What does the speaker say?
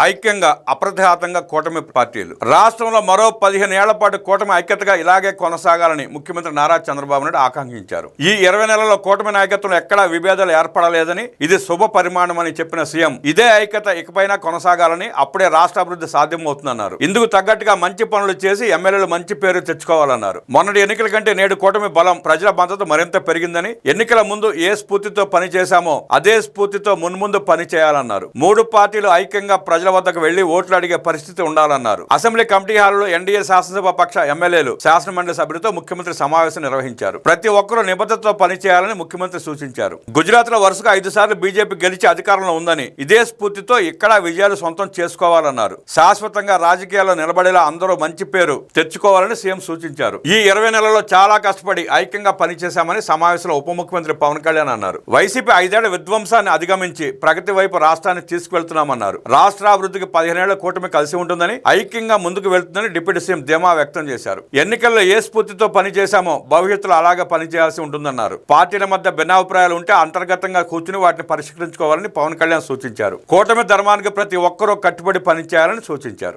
ఐక్యంగా అప్రతిహాతంగా కూటమి పార్టీలు రాష్ట్రంలో మరో 15 ఏళ్ల పాటు కూటమి ఐక్యతగా ఇలాగే కొనసాగాలని ముఖ్యమంత్రి నారా చంద్రబాబు నాయుడు ఆకాంక్షించారు. ఈ 20 నెలల్లో కూటమి నాయకత్వంలో ఎక్కడా విభేదాలు ఏర్పడలేదని, ఇది శుభ పరిమాణమని చెప్పిన సీఎం ఇదే ఐక్యత ఇకపైనా కొనసాగాలని, అప్పుడే రాష్ట్ర అభివృద్ధి సాధ్యమవుతుందన్నారు. ఇందుకు తగ్గట్టుగా మంచి పనులు చేసి ఎమ్మెల్యేలు మంచి పేరు తెచ్చుకోవాలన్నారు. మొన్నటి ఎన్నికల కంటే నేడు కూటమి బలం, ప్రజల మద్దతు మరింత పెరిగిందని, ఎన్నికల ముందు ఏ స్ఫూర్తితో పని చేశామో అదే స్ఫూర్తితో మున్ముందు పని చేయాలన్నారు. 3 పార్టీలు ఐక్యంగా ప్రజల వద్దకు వెళ్లి ఓట్లు అడిగే పరిస్థితి ఉండాలన్నారు. అసెంబ్లీ కమిటీ హాల్లో ఎన్డీఏ శాసనసభ పక్ష ఎమ్మెల్యేలు, శాసనమండలి సభ్యులతో ముఖ్యమంత్రి సమావేశం నిర్వహించారు. ప్రతి ఒక్కరూ నిబద్ధతతో పనిచేయాలని ముఖ్యమంత్రి సూచించారు. గుజరాత్ లో వరుసగా 5 సార్లు బీజేపీ గెలిచి అధికారంలో ఉందని, ఇదే స్ఫూర్తితో ఇక్కడ విజయాలు సొంతం చేసుకోవాలన్నారు. శాశ్వతంగా రాజకీయాల్లో నిలబడేలా అందరూ మంచి పేరు తెచ్చుకోవాలని సీఎం సూచించారు. ఈ 20 నెలల్లో చాలా కష్టపడి ఐక్యంగా పనిచేశామని సమావేశంలో ఉప ముఖ్యమంత్రి పవన్ కళ్యాణ్ అన్నారు. వైసీపీ 5 ఏళ్ల విధ్వంసాన్ని అధిగమించి ప్రగతి వైపు రాష్ట్రాన్ని తీసుకువెళ్తున్నామన్నారు. రాష్ట్ర అభివృద్ధికి 15 ఏళ్ల కూటమి కలిసి ఉంటుందని, ఐక్యంగా ముందుకు వెళ్తుందని డిప్యూటీ సీఎం ధీమా వ్యక్తం చేశారు. ఎన్నికల్లో ఏ స్ఫూర్తితో పనిచేశామో భవిష్యత్తులో అలాగే పనిచేయాల్సి ఉంటుందన్నారు. పార్టీల మధ్య భిన్నాభిప్రాయాలు ఉంటే అంతర్గతంగా కూర్చుని వాటిని పరిష్కరించుకోవాలని పవన్ కళ్యాణ్ సూచించారు. కూటమి ధర్మానికి ప్రతి ఒక్కరూ కట్టుబడి పనిచేయాలని సూచించారు.